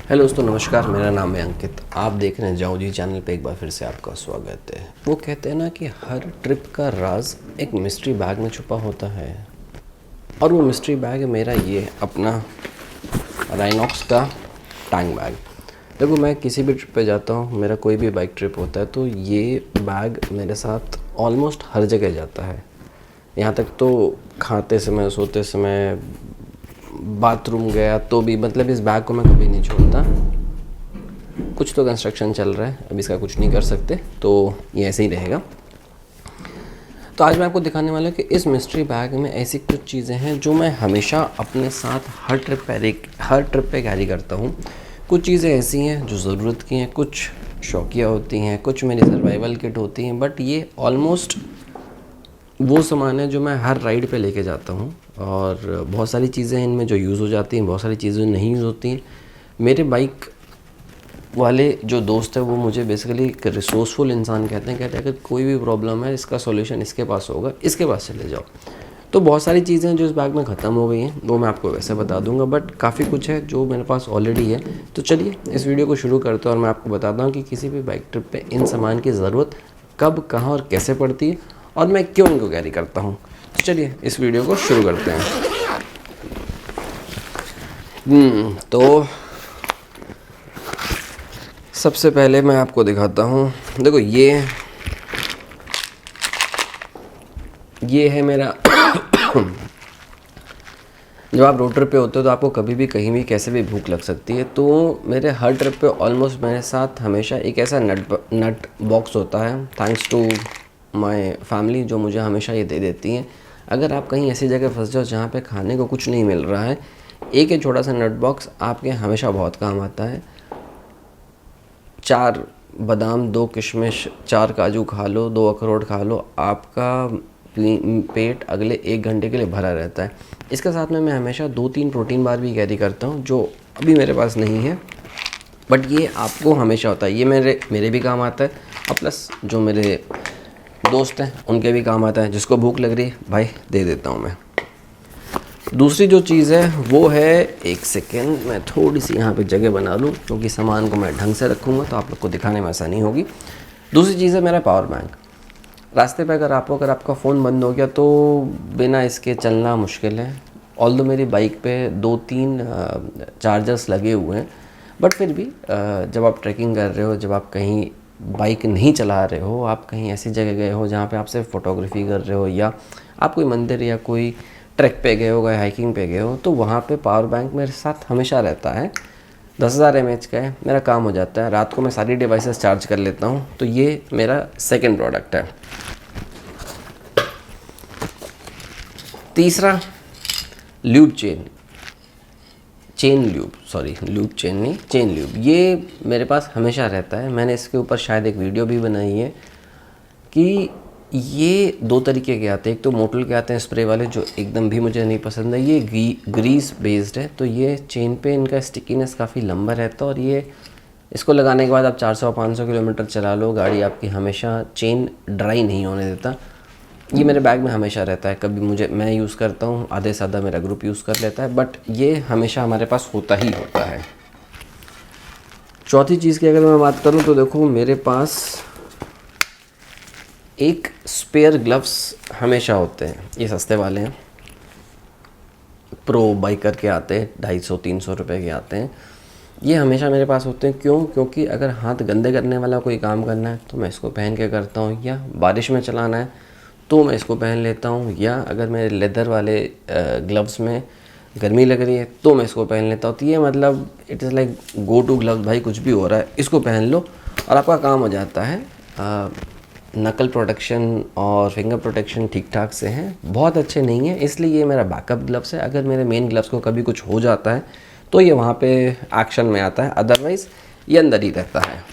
Hello दोस्तों, नमस्कार। मेरा नाम है अंकित। आप देख रहे हैं जाओ जी चैनल पे। एक बार फिर से आपका स्वागत है। वो कहते हैं ना कि हर ट्रिप का राज एक मिस्ट्री बैग में छुपा होता है, और वो मिस्ट्री बैग है मेरा ये अपना राइनॉक्स का टैंक बैग। देखो, मैं किसी भी ट्रिप पे जाता हूँ, मेरा कोई भी बाइक ट्रिप होता है, तो ये बैग मेरे साथ ऑलमोस्ट हर जगह जाता है। यहाँ तक तो खाते समय, सोते समय, बाथरूम गया तो भी, मतलब इस बैग को मैं कभी नहीं छोड़ता। कुछ तो कंस्ट्रक्शन चल रहा है, अब इसका कुछ नहीं कर सकते, तो ये ऐसे ही रहेगा। तो आज मैं आपको दिखाने वाला हूँ कि इस मिस्ट्री बैग में ऐसी कुछ चीज़ें हैं जो मैं हमेशा अपने साथ हर ट्रिप पे कैरी करता हूँ। कुछ चीज़ें ऐसी हैं जो ज़रूरत की हैं, कुछ शौकिया होती हैं, कुछ मेरी सर्वाइवल किट होती हैं, बट ये ऑलमोस्ट वो सामान है जो मैं हर राइड पे लेके जाता हूँ। और बहुत सारी चीज़ें इनमें जो यूज़ हो जाती हैं, बहुत सारी चीज़ें नहीं यूज़ होती हैं। मेरे बाइक वाले जो दोस्त है वो मुझे बेसिकली एक रिसोर्सफुल इंसान कहते हैं अगर कोई भी प्रॉब्लम है, इसका सॉल्यूशन इसके पास होगा, इसके पास चले जाओ। तो बहुत सारी चीज़ें जो इस बैग में ख़त्म हो गई हैं वो मैं आपको वैसे बता दूंगा, बट काफ़ी कुछ है जो मेरे पास ऑलरेडी है। तो चलिए इस वीडियो को शुरू करते हैं और मैं आपको बताता हूँ कि किसी भी बाइक ट्रिप पे इन सामान की ज़रूरत कब, कहाँ और कैसे पड़ती है, और मैं क्यों इनको कैरी करता हूँ। तो चलिए इस वीडियो को शुरू करते हैं। तो सबसे पहले मैं आपको दिखाता हूँ। देखो, ये है मेरा जब आप रोड ट्रिप पे होते हो तो आपको कभी भी, कहीं भी, कैसे भी भूख लग सकती है। तो मेरे हर ट्रिप पे ऑलमोस्ट मेरे साथ हमेशा एक ऐसा नट बॉक्स होता है, थैंक्स टू माय फैमिली, जो मुझे हमेशा ये दे देती हैं। अगर आप कहीं ऐसी जगह फंस जाओ जहाँ पे खाने को कुछ नहीं मिल रहा है, एक ये छोटा सा नट बॉक्स आपके हमेशा बहुत काम आता है। 4 बादाम, 2 किशमिश, 4 काजू खा लो, 2 अखरोट खा लो, आपका पेट अगले 1 घंटे के लिए भरा रहता है। इसके साथ में मैं हमेशा 2-3 प्रोटीन बार भी कैरी करता हूँ, जो अभी मेरे पास नहीं है, बट ये आपको हमेशा होता है। ये मेरे भी काम आता है, और प्लस जो मेरे दोस्त हैं उनके भी काम आता है। जिसको भूख लग रही है भाई, दे देता हूँ मैं। दूसरी जो चीज़ है वो है, एक सेकेंड, मैं थोड़ी सी यहाँ पे जगह बना लूँ क्योंकि सामान को मैं ढंग से रखूँगा तो आप लोग को दिखाने में आसानी होगी। दूसरी चीज़ है मेरा पावर बैंक। रास्ते पे अगर आपका फ़ोन बंद हो गया तो बिना इसके चलना मुश्किल है। ऑल्दो मेरी बाइक पे 2-3 चार्जर्स लगे हुए हैं, बट फिर भी जब आप ट्रैकिंग कर रहे हो, जब आप कहीं बाइक नहीं चला रहे हो, आप कहीं ऐसी जगह गए हो जहाँ पे आप सिर्फ फोटोग्राफी कर रहे हो, या आप कोई मंदिर या कोई ट्रैक पे गए हो, गए हाइकिंग पे गए हो, तो वहाँ पे पावर बैंक मेरे साथ हमेशा रहता है। 10,000 mAh का है, मेरा काम हो जाता है। रात को मैं सारी डिवाइसेस चार्ज कर लेता हूँ। तो ये मेरा सेकंड प्रोडक्ट है। तीसरा, ल्यूब चेन ल्यूब। ये मेरे पास हमेशा रहता है। मैंने इसके ऊपर शायद एक वीडियो भी बनाई है कि ये 2 तरीके के आते हैं। एक तो मोटल के आते हैं स्प्रे वाले, जो एकदम भी मुझे नहीं पसंद है। ये ग्रीस बेस्ड है, तो ये चेन पे इनका स्टिकीनेस काफ़ी लंबा रहता है, और ये इसको लगाने के बाद आप 400-500 किलोमीटर चला लो, गाड़ी आपकी हमेशा चेन ड्राई नहीं होने देता। ये मेरे बैग में हमेशा रहता है। कभी मैं यूज़ करता हूँ, आधे से आधा मेरा ग्रुप यूज़ कर लेता है, बट ये हमेशा हमारे पास होता ही होता है। चौथी चीज़ की अगर मैं बात करूँ तो देखो, मेरे पास एक स्पेयर ग्लव्स हमेशा होते हैं। ये सस्ते वाले हैं, प्रो बाइकर के आते हैं, 250-300 रुपये के आते हैं। ये हमेशा मेरे पास होते हैं। क्यों? क्योंकि अगर हाथ गंदे करने वाला कोई काम करना है तो मैं इसको पहन के करता हूँ, या बारिश में चलाना है तो मैं इसको पहन लेता हूँ, या अगर मेरे लेदर वाले ग्लव्स में गर्मी लग रही है तो मैं इसको पहन लेता हूँ। तो ये मतलब it is like go to gloves. भाई कुछ भी हो रहा है, इसको पहन लो और आपका काम हो जाता है। नकल प्रोटेक्शन और फिंगर प्रोटेक्शन ठीक ठाक से हैं, बहुत अच्छे नहीं हैं, इसलिए ये मेरा बैकअप ग्लव्स है। अगर मेरे मेन ग्लव्स को कभी कुछ हो जाता है तो ये वहाँ पे एक्शन में आता है, अदरवाइज़ ये अंदर ही रहता है।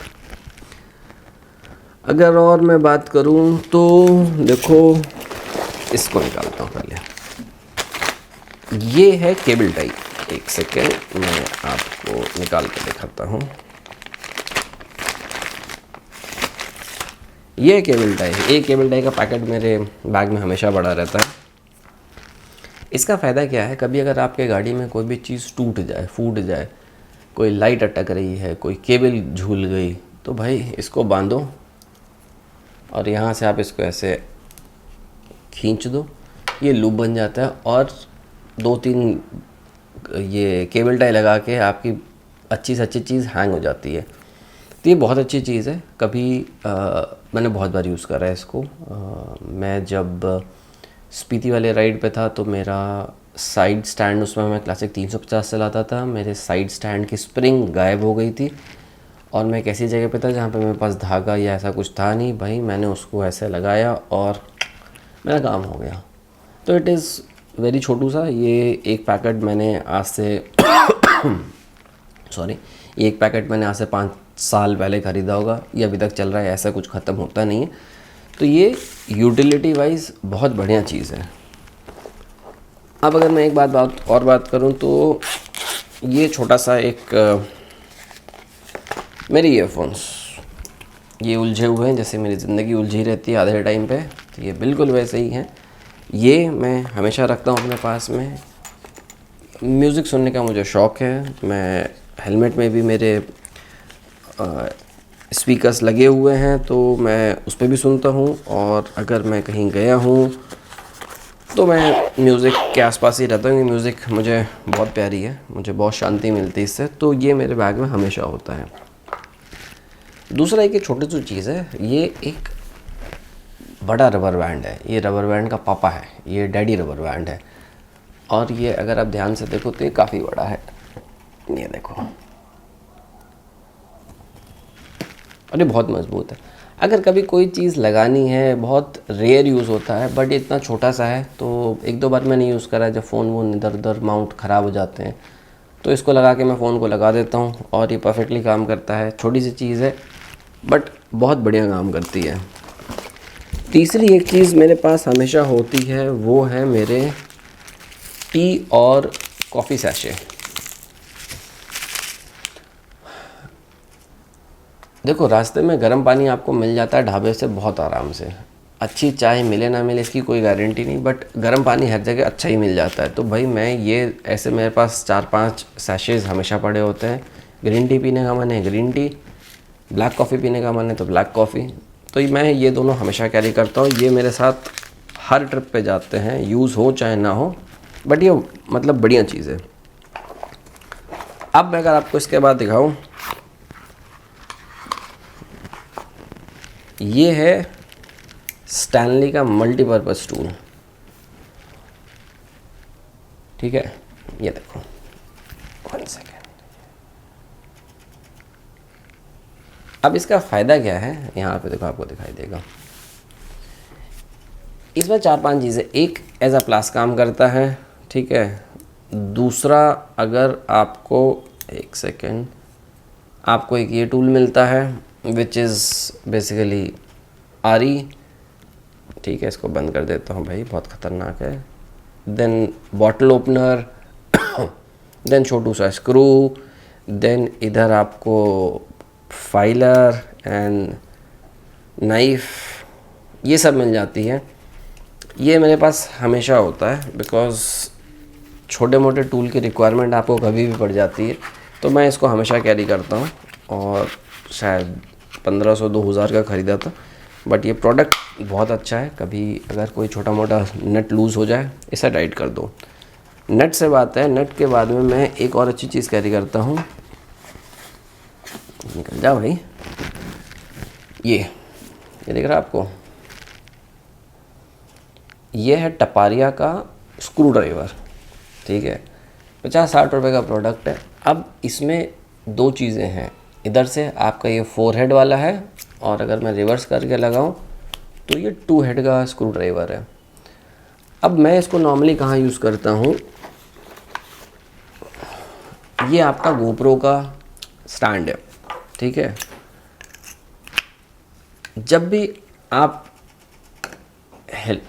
अगर और मैं बात करूँ तो देखो, इसको निकालता हूँ पहले। ये है केबल टाई। एक सेकेंड, मैं आपको निकाल के दिखाता हूँ। ये केबल टाई है। एक केबल टाई का पैकेट मेरे बैग में हमेशा पड़ा रहता है। इसका फ़ायदा क्या है, कभी अगर आपके गाड़ी में कोई भी चीज़ टूट जाए, फूट जाए, कोई लाइट अटक रही है, कोई केबल झूल गई, तो भाई इसको बांधो और यहाँ से आप इसको ऐसे खींच दो, ये लूप बन जाता है। और 2-3 ये केबल टाई लगा के आपकी अच्छी से अच्छी चीज़ हैंग हो जाती है। तो ये बहुत अच्छी चीज़ है। कभी मैंने बहुत बार यूज़ करा है इसको। मैं जब स्पीति वाले राइड पे था तो मेरा साइड स्टैंड, उसमें मैं क्लासिक 350 चलाता था, मेरे साइड स्टैंड की स्प्रिंग गायब हो गई थी और मैं एक ऐसी जगह पे था जहाँ पे मेरे पास धागा या ऐसा कुछ था नहीं। भाई मैंने उसको ऐसे लगाया और मेरा काम हो गया। तो इट इज़ वेरी छोटू सा। ये एक पैकेट मैंने आज से ये एक पैकेट मैंने आज से 5 साल पहले ख़रीदा होगा, ये अभी तक चल रहा है, ऐसा कुछ ख़त्म होता नहीं है। तो ये यूटिलिटी वाइज बहुत बढ़िया चीज़ है। अब अगर मैं एक बात करूं तो ये छोटा सा एक मेरे ईयरफोन्स, ये उलझे हुए हैं जैसे मेरी ज़िंदगी उलझी रहती है आधे टाइम पे, तो ये बिल्कुल वैसे ही हैं। ये मैं हमेशा रखता हूँ अपने पास में। म्यूज़िक सुनने का मुझे शौक़ है। मैं हेलमेट में भी मेरे स्पीकर्स लगे हुए हैं तो मैं उस पर भी सुनता हूँ, और अगर मैं कहीं गया हूँ तो मैं म्यूज़िक के आसपास ही रहता हूँ। म्यूज़िक मुझे बहुत प्यारी है, मुझे बहुत शांति मिलती है इससे, तो ये मेरे बैग में हमेशा होता है। दूसरा एक छोटी सी चीज़ है, ये एक बड़ा रबर बैंड है। ये रबर बैंड का पापा है, ये डैडी रबर बैंड है, और ये अगर आप ध्यान से देखो तो ये काफ़ी बड़ा है। ये देखो, और ये बहुत मज़बूत है। अगर कभी कोई चीज़ लगानी है, बहुत रेयर यूज़ होता है, बट ये इतना छोटा सा है तो 1-2 बार मैंने यूज़ करा है। जब फ़ोन वोन इधर उधर माउंट ख़राब हो जाते हैं तो इसको लगा के मैं फ़ोन को लगा देता हूँ और ये परफेक्टली काम करता है। छोटी सी चीज़ है बट बहुत बढ़िया काम करती है। तीसरी एक चीज़ मेरे पास हमेशा होती है, वो है मेरे टी और कॉफ़ी सैशे। देखो, रास्ते में गर्म पानी आपको मिल जाता है ढाबे से बहुत आराम से। अच्छी चाय मिले ना मिले इसकी कोई गारंटी नहीं, बट गर्म पानी हर जगह अच्छा ही मिल जाता है। तो भाई मैं ये ऐसे मेरे पास 4-5 सैशेज़ हमेशा पड़े होते हैं। ग्रीन टी पीने का मन है ग्रीन टी, ब्लैक कॉफ़ी पीने का मन है तो ब्लैक कॉफ़ी, तो मैं ये दोनों हमेशा कैरी करता हूँ। ये मेरे साथ हर ट्रिप पे जाते हैं, यूज़ हो चाहे ना हो, बट ये मतलब बढ़िया चीज़ है। अब मैं अगर आपको इसके बाद दिखाऊं, ये है स्टैनली का मल्टीपर्पज़ टूल। ठीक है, ये देखो, 1 सेकेंड। अब इसका फ़ायदा क्या है, यहाँ पे देखो आपको दिखाई देगा। इसमें 4-5 चीज़ें। एक, एज अ प्लास काम करता है, ठीक है। दूसरा, अगर आपको 1 सेकेंड, आपको एक ये टूल मिलता है विच इज़ बेसिकली आरी। ठीक है, इसको बंद कर देता हूँ भाई, बहुत ख़तरनाक है। देन बॉटल ओपनर, देन छोटू सा स्क्रू, देन इधर आपको फाइलर एंड नाइफ, ये सब मिल जाती है। ये मेरे पास हमेशा होता है बिकॉज़ छोटे मोटे टूल की रिक्वायरमेंट आपको कभी भी पड़ जाती है, तो मैं इसको हमेशा कैरी करता हूँ। और शायद 1500-2000 का ख़रीदा था, बट ये प्रोडक्ट बहुत अच्छा है। कभी अगर कोई छोटा मोटा नट लूज़ हो जाए, इसे टाइट कर दो। नट से बात है, नट के बाद में मैं एक और अच्छी चीज़ कैरी करता हूँ। निकल जा भाई। ये दिख रहा है आपको, ये है टपारिया का स्क्रू ड्राइवर। ठीक है, 50-60 रुपये का प्रोडक्ट है। अब इसमें 2 चीज़ें हैं। इधर से आपका ये 4 हेड वाला है, और अगर मैं रिवर्स करके लगाऊं तो ये 2 हेड का स्क्रू ड्राइवर है। अब मैं इसको नॉर्मली कहाँ यूज़ करता हूँ, ये आपका गोप्रो का स्टैंड है। ठीक है, जब भी आप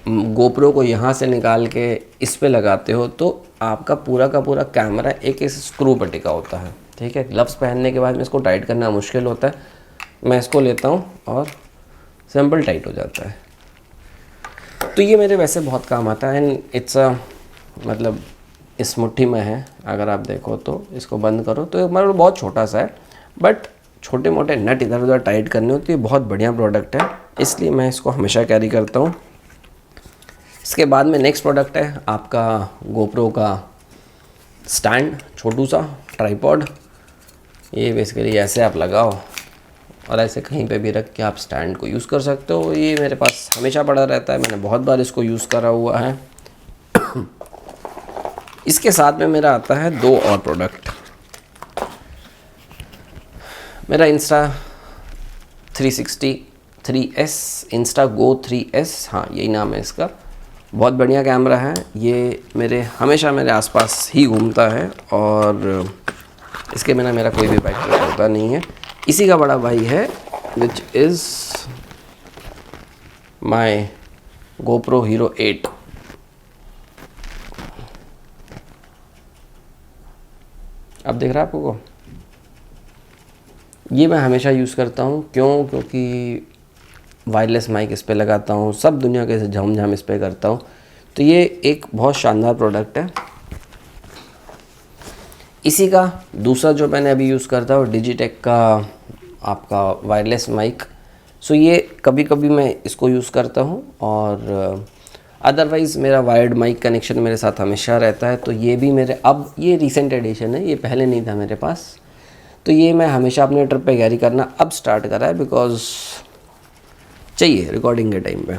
गोप्रो को यहाँ से निकाल के इस पे लगाते हो तो आपका पूरा का पूरा कैमरा एक इस स्क्रू पर टिका होता है। ठीक है, ग्लव्स पहनने के बाद में इसको टाइट करना मुश्किल होता है। मैं इसको लेता हूँ और सिंपल टाइट हो जाता है। तो ये मेरे वैसे बहुत काम आता है, एंड इट्स अ मतलब इस मुट्ठी में है, अगर आप देखो तो इसको बंद करो तो ये मतलब बहुत छोटा सा है, बट छोटे मोटे नट इधर उधर टाइट करने होती है। बहुत बढ़िया प्रोडक्ट है, इसलिए मैं इसको हमेशा कैरी करता हूँ। इसके बाद में नेक्स्ट प्रोडक्ट है आपका गोप्रो का स्टैंड, छोटू सा ट्राइपॉड। ये बेसिकली ऐसे आप लगाओ और ऐसे कहीं पे भी रख के आप स्टैंड को यूज़ कर सकते हो। ये मेरे पास हमेशा पड़ा रहता है, मैंने बहुत बार इसको यूज़ करा हुआ है। इसके साथ में मेरा आता है 2 और प्रोडक्ट। मेरा इंस्टा 360 3S, इंस्टा गो 3S, हाँ यही नाम है इसका। बहुत बढ़िया कैमरा है, ये हमेशा मेरे आसपास ही घूमता है और इसके बिना मेरा कोई भी बाइक ट्रिप होता नहीं है। इसी का बड़ा भाई है which is my GoPro Hero 8। अब दिख रहा है आपको? ये मैं हमेशा यूज़ करता हूँ। क्योंकि वायरलेस माइक इस पे लगाता हूँ, सब दुनिया के झमझम इस पे करता हूँ, तो ये एक बहुत शानदार प्रोडक्ट है। इसी का दूसरा जो मैंने अभी यूज़ करता हूँ डिजिटेक का आपका वायरलेस माइक। सो ये कभी कभी मैं इसको यूज़ करता हूँ और अदरवाइज़ मेरा वायर्ड माइक कनेक्शन मेरे साथ हमेशा रहता है। तो ये भी अब ये रिसेंट एडिशन है, ये पहले नहीं था मेरे पास। तो ये मैं हमेशा अपने ट्रिप पे कैरी करना अब स्टार्ट करा है, बिकॉज़ चाहिए रिकॉर्डिंग के टाइम पे।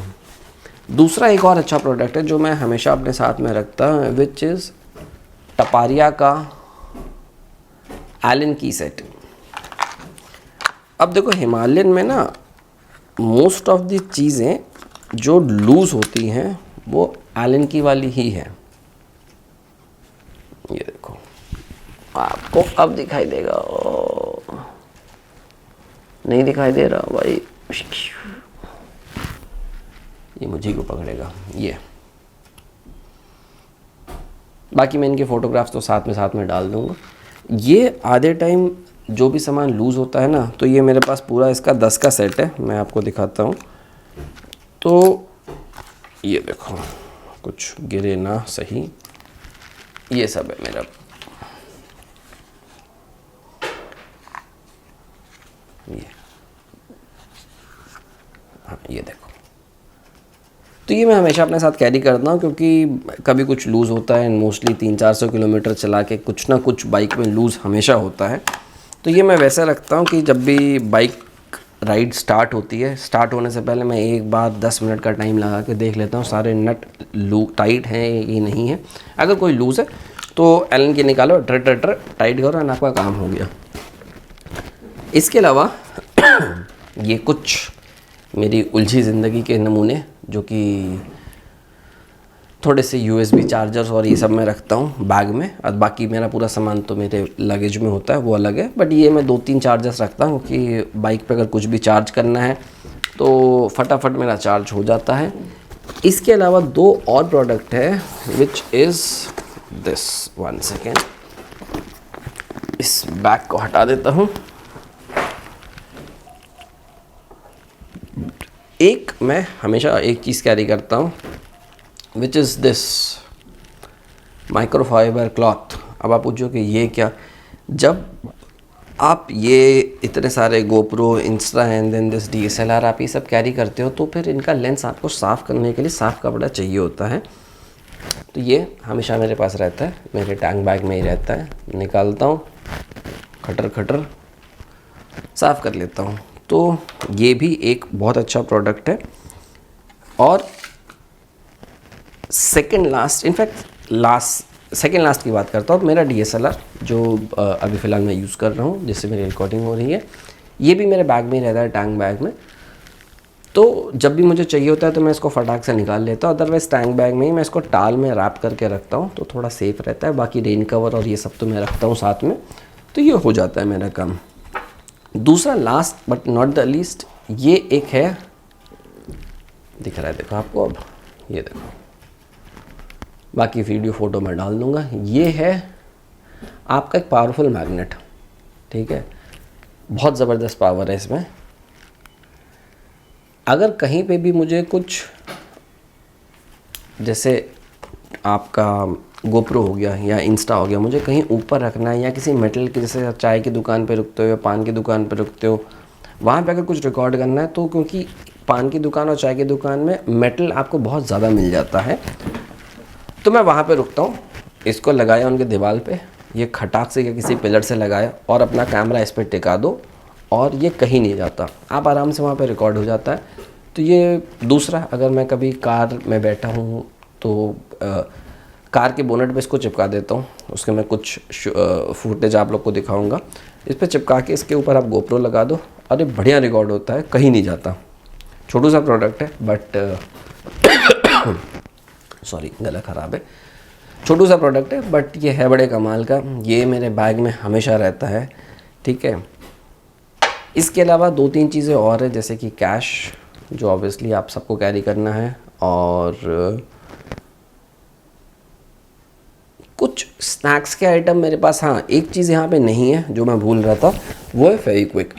दूसरा एक और अच्छा प्रोडक्ट है जो मैं हमेशा अपने साथ में रखता हूँ, विच इज़ टपारिया का एलन की सेट। अब देखो हिमालयन में ना मोस्ट ऑफ द चीज़ें जो लूज़ होती हैं वो एलन की वाली ही है। ये देखो आपको अब दिखाई देगा, नहीं दिखाई दे रहा भाई, ये मुझे को पकड़ेगा। ये बाकी मैं इनके फ़ोटोग्राफ्स तो साथ में डाल दूँगा। ये आधे टाइम जो भी सामान लूज़ होता है ना, तो ये मेरे पास पूरा इसका 10 का सेट है, मैं आपको दिखाता हूँ। तो ये देखो कुछ गिरे ना सही, ये सब है मेरा। ये हाँ ये देखो, तो ये मैं हमेशा अपने साथ कैरी करता हूँ क्योंकि कभी कुछ लूज़ होता है। मोस्टली 300-400 किलोमीटर चला के कुछ ना कुछ बाइक में लूज़ हमेशा होता है। तो ये मैं वैसे रखता हूँ कि जब भी बाइक राइड स्टार्ट होती है, स्टार्ट होने से पहले मैं एक बार 10 मिनट का टाइम लगा के देख लेता हूँ सारे नट टाइट हैं ये नहीं है। अगर कोई लूज़ है तो एलन की निकालो, टाइट करो और आपका काम हो गया। इसके अलावा ये कुछ मेरी उलझी ज़िंदगी के नमूने, जो कि थोड़े से USB चार्जर्स और ये सब मैं रखता हूँ बैग में, और बाकी मेरा पूरा सामान तो मेरे लगेज में होता है, वो अलग है। बट ये मैं 2-3 चार्जर्स रखता हूँ कि बाइक पे अगर कुछ भी चार्ज करना है तो फटाफट मेरा चार्ज हो जाता है। इसके अलावा 2 और प्रोडक्ट है विच इज़ दिस, 1 सेकेंड, इस बैग को हटा देता हूँ। एक मैं हमेशा एक चीज़ कैरी करता हूँ which is this microfibre cloth. अब आप पूछो कि ये क्या, जब आप ये इतने सारे GoPro, insta and then this DSLR आप ये सब कैरी करते हो तो फिर इनका लेंस आपको साफ़ करने के लिए साफ़ कपड़ा चाहिए होता है। तो ये हमेशा मेरे पास रहता है, मेरे टैंक बैग में ही रहता है। निकालता हूँ, खटर साफ़ कर लेता हूँ। तो ये भी एक बहुत अच्छा प्रोडक्ट है। और सेकेंड लास्ट की बात करता हूँ, मेरा DSLR जो अभी फ़िलहाल मैं यूज़ कर रहा हूँ, जिससे मेरी रिकॉर्डिंग हो रही है, ये भी मेरे बैग में ही रहता है, टैंक बैग में। तो जब भी मुझे चाहिए होता है तो मैं इसको फटाक से निकाल लेता हूँ। अदरवाइज़ टैंक बैग में ही मैं इसको टाल में रैप करके रखता हूँ, तो थोड़ा सेफ़ रहता है। बाकी रेन कवर और ये सब तो मैं रखता हूँ साथ में, तो ये हो जाता है मेरा काम। दूसरा last but not the least, ये एक है, दिख रहा है देखो आपको, अब ये देखो, बाकी वीडियो फ़ोटो मैं डाल दूँगा। ये है आपका एक पावरफुल मैग्नेट, ठीक है, बहुत ज़बरदस्त पावर है इसमें। अगर कहीं पे भी मुझे कुछ, जैसे आपका गोप्रो हो गया या इंस्टा हो गया, मुझे कहीं ऊपर रखना है या किसी मेटल की, जैसे चाय की दुकान पे रुकते हो या पान की दुकान पे रुकते हो, वहाँ पे अगर कुछ रिकॉर्ड करना है तो, क्योंकि पान की दुकान और चाय की दुकान में मेटल आपको बहुत ज़्यादा मिल जाता है, तो मैं वहाँ पे रुकता हूँ। इसको लगाया उनके दीवार पे, ये खटाक से या किसी पिलर से लगाया और अपना कैमरा इस पर टिका दो और ये कहीं नहीं जाता, आप आराम से वहाँ पे रिकॉर्ड हो जाता है। तो ये दूसरा, अगर मैं कभी कार में बैठा हूँ तो कार के बोनट पे इसको चिपका देता हूँ, उसके मैं कुछ फुटेज आप लोग को दिखाऊंगा। इस पर चिपका के इसके ऊपर आप गोप्रो लगा दो और ये बढ़िया रिकॉर्ड होता है, कहीं नहीं जाता। छोटू सा प्रोडक्ट है बट सॉरी गला ख़राब है। छोटू सा प्रोडक्ट है बट ये है बड़े कमाल का, ये मेरे बैग में हमेशा रहता है, ठीक है। इसके अलावा 2-3 चीज़ें और है, जैसे कि कैश, जो ऑब्वियसली आप सबको कैरी करना है, और कुछ स्नैक्स के आइटम मेरे पास। हाँ, एक चीज़ यहाँ पे नहीं है जो मैं भूल रहा था, वो है फेविक्विक।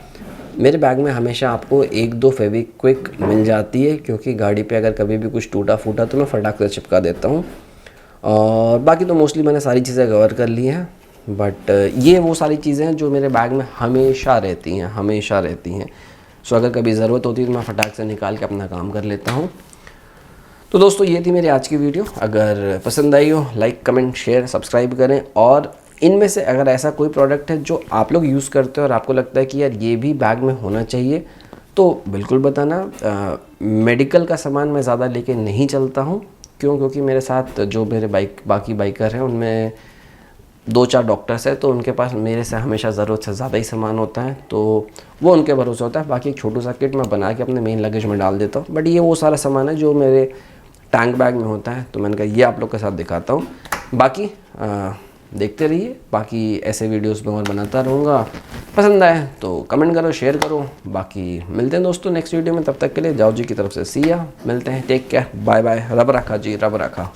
मेरे बैग में हमेशा आपको 1-2 फेविक्विक मिल जाती है, क्योंकि गाड़ी पे अगर कभी भी कुछ टूटा फूटा तो मैं फटाक से चिपका देता हूँ। और बाकी तो मोस्टली मैंने सारी चीज़ें कवर कर ली हैं, बट ये वो सारी चीज़ें हैं जो मेरे बैग में हमेशा रहती हैं। सो अगर कभी ज़रूरत होती है तो मैं फटाक से निकाल के अपना काम कर लेता हूँ। तो दोस्तों ये थी मेरी आज की वीडियो। अगर पसंद आई हो, लाइक कमेंट शेयर सब्सक्राइब करें, और इनमें से अगर ऐसा कोई प्रोडक्ट है जो आप लोग यूज़ करते हो और आपको लगता है कि यार ये भी बैग में होना चाहिए, तो बिल्कुल बताना। मेडिकल का सामान मैं ज़्यादा लेके नहीं चलता हूँ, क्योंकि मेरे साथ जो मेरे बाकी बाइकर हैं उनमें 2-4 डॉक्टर्स हैं, तो उनके पास मेरे से हमेशा ज़रूरत से ज़्यादा ही सामान होता है, तो वो उनके भरोसे होता है। बाकी एक छोटू सा किट मैं बना के अपने मेन लगेज में डाल देता हूँ, बट ये वो सारा सामान है जो मेरे टैंक बैग में होता है, तो मैंने कहा ये आप लोग के साथ दिखाता हूँ। बाकी देखते रहिए, बाकी ऐसे वीडियोस में और बनाता रहूँगा। पसंद आए तो कमेंट करो, शेयर करो। बाकी मिलते हैं दोस्तों नेक्स्ट वीडियो में, तब तक के लिए जाओ जी की तरफ से सिया, मिलते हैं, टेक केयर, बाय बाय, रब रखा जी, रब रखा।